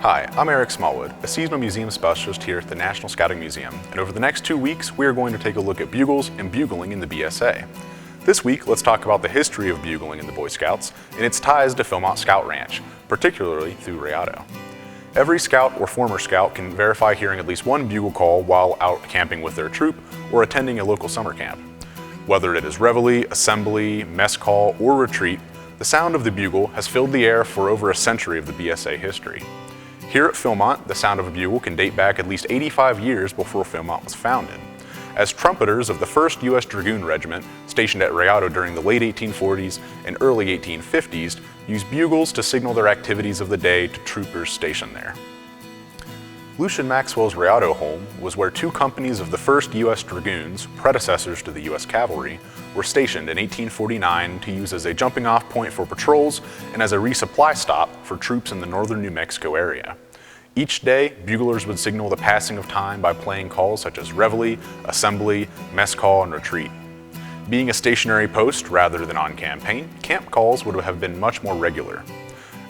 Hi, I'm Eric Smallwood, a seasonal museum specialist here at the National Scouting Museum, and over the next 2 weeks, we are going to take a look at bugles and bugling in the BSA. This week, let's talk about the history of bugling in the Boy Scouts and its ties to Philmont Scout Ranch, particularly through Rayado. Every scout or former scout can verify hearing at least one bugle call while out camping with their troop or attending a local summer camp. Whether it is reveille, assembly, mess call, or retreat, the sound of the bugle has filled the air for over a century of the BSA history. Here at Philmont, the sound of a bugle can date back at least 85 years before Philmont was founded, as trumpeters of the 1st U.S. Dragoon Regiment, stationed at Rayado during the late 1840s and early 1850s, used bugles to signal their activities of the day to troopers stationed there. Lucian Maxwell's Rayado home was where 2 companies of the 1st U.S. Dragoons, predecessors to the U.S. Cavalry, were stationed in 1849 to use as a jumping-off point for patrols and as a resupply stop for troops in the northern New Mexico area. Each day, buglers would signal the passing of time by playing calls such as reveille, assembly, mess call, and retreat. Being a stationary post rather than on campaign, camp calls would have been much more regular.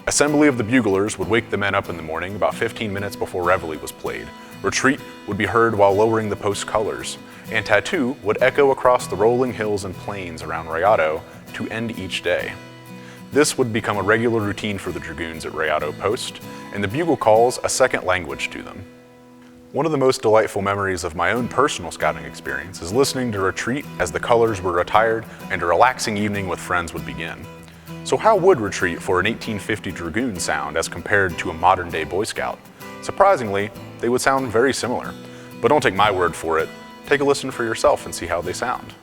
Assembly of the buglers would wake the men up in the morning about 15 minutes before reveille was played. Retreat would be heard while lowering the post colors, and tattoo would echo across the rolling hills and plains around Rayado to end each day. This would become a regular routine for the Dragoons at Rayado Post, and the bugle calls a second language to them. One of the most delightful memories of my own personal scouting experience is listening to retreat as the colors were retired and a relaxing evening with friends would begin. So how would retreat for an 1850 Dragoon sound as compared to a modern-day Boy Scout? Surprisingly, they would sound very similar. But don't take my word for it. Take a listen for yourself and see how they sound.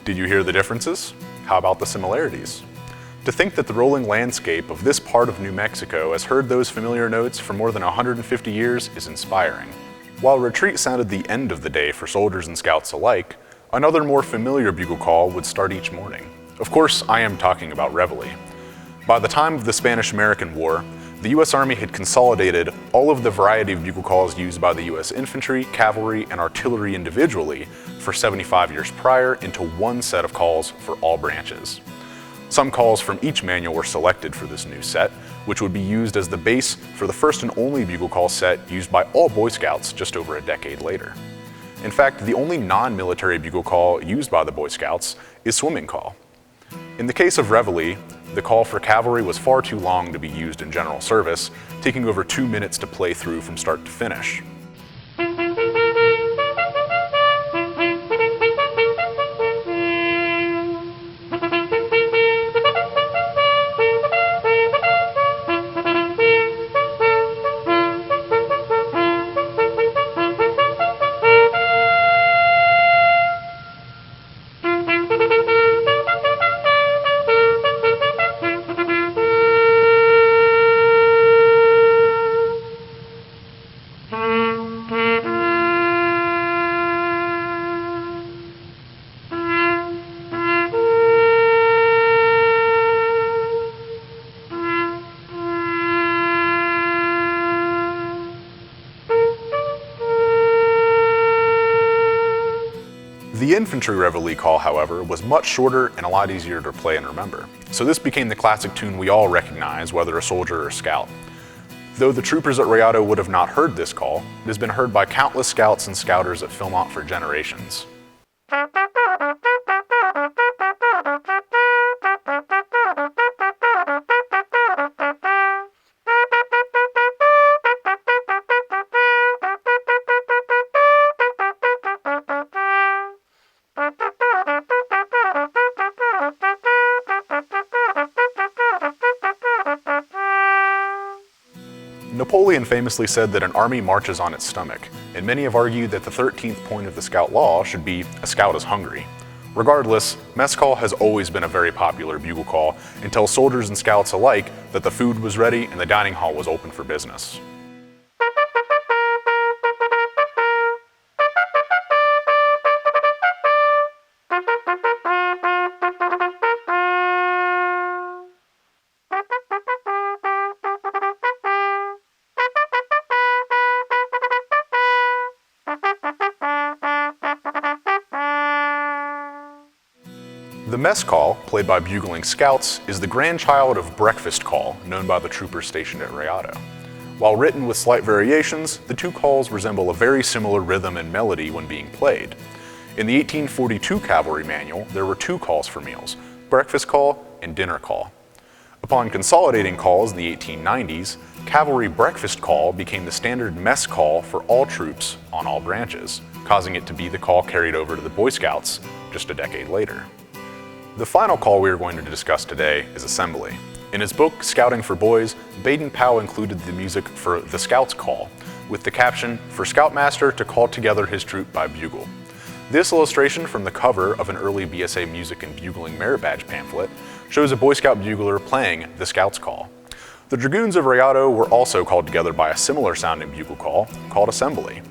Did you hear the differences? How about the similarities? To think that the rolling landscape of this part of New Mexico has heard those familiar notes for more than 150 years is inspiring. While retreat sounded the end of the day for soldiers and scouts alike, another more familiar bugle call would start each morning. Of course, I am talking about reveille. By the time of the Spanish-American War, the U.S. Army had consolidated all of the variety of bugle calls used by the U.S. infantry, cavalry, and artillery individually for 75 years prior into one set of calls for all branches. Some calls from each manual were selected for this new set, which would be used as the base for the first and only bugle call set used by all Boy Scouts just over a decade later. In fact, the only non-military bugle call used by the Boy Scouts is swimming call. In the case of reveille, the call for cavalry was far too long to be used in general service, taking over 2 minutes to play through from start to finish. The infantry reveille call, however, was much shorter and a lot easier to play and remember. So this became the classic tune we all recognize, whether a soldier or a scout. Though the troopers at Rayado would have not heard this call, it has been heard by countless scouts and scouters at Philmont for generations. Napoleon famously said that an army marches on its stomach, and many have argued that the 13th point of the Scout Law should be "a scout is hungry." Regardless, mess call has always been a very popular bugle call and tells soldiers and scouts alike that the food was ready and the dining hall was open for business. The mess call, played by bugling scouts, is the grandchild of breakfast call, known by the troopers stationed at Rayado. While written with slight variations, the two calls resemble a very similar rhythm and melody when being played. In the 1842 cavalry manual, there were two calls for meals, breakfast call and dinner call. Upon consolidating calls in the 1890s, cavalry breakfast call became the standard mess call for all troops on all branches, causing it to be the call carried over to the Boy Scouts just a decade later. The final call we are going to discuss today is assembly. In his book, Scouting for Boys, Baden-Powell included the music for the Scouts Call, with the caption, "For Scoutmaster to call together his troop by bugle." This illustration from the cover of an early BSA Music and Bugling Merit Badge pamphlet shows a Boy Scout bugler playing the Scouts Call. The Dragoons of Rayado were also called together by a similar sounding bugle call called assembly.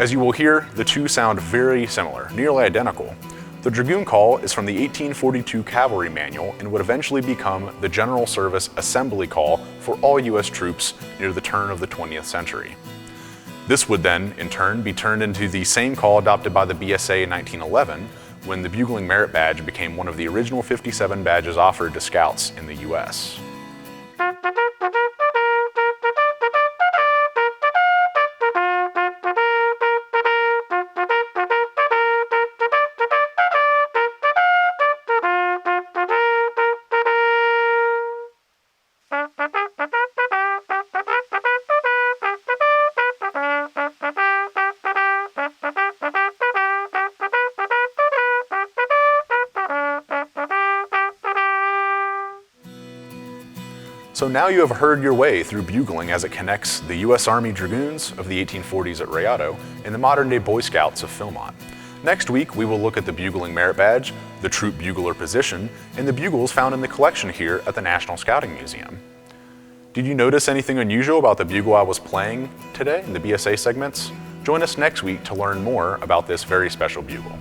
As you will hear, the two sound very similar, nearly identical. The Dragoon call is from the 1842 Cavalry Manual and would eventually become the General Service Assembly Call for all U.S. troops near the turn of the 20th century. This would then, in turn, be turned into the same call adopted by the BSA in 1911, when the Bugling Merit Badge became one of the original 57 badges offered to Scouts in the U.S. So now you have heard your way through bugling as it connects the U.S. Army Dragoons of the 1840s at Rayado and the modern-day Boy Scouts of Philmont. Next week, we will look at the Bugling Merit Badge, the Troop Bugler position, and the bugles found in the collection here at the National Scouting Museum. Did you notice anything unusual about the bugle I was playing today in the BSA segments? Join us next week to learn more about this very special bugle.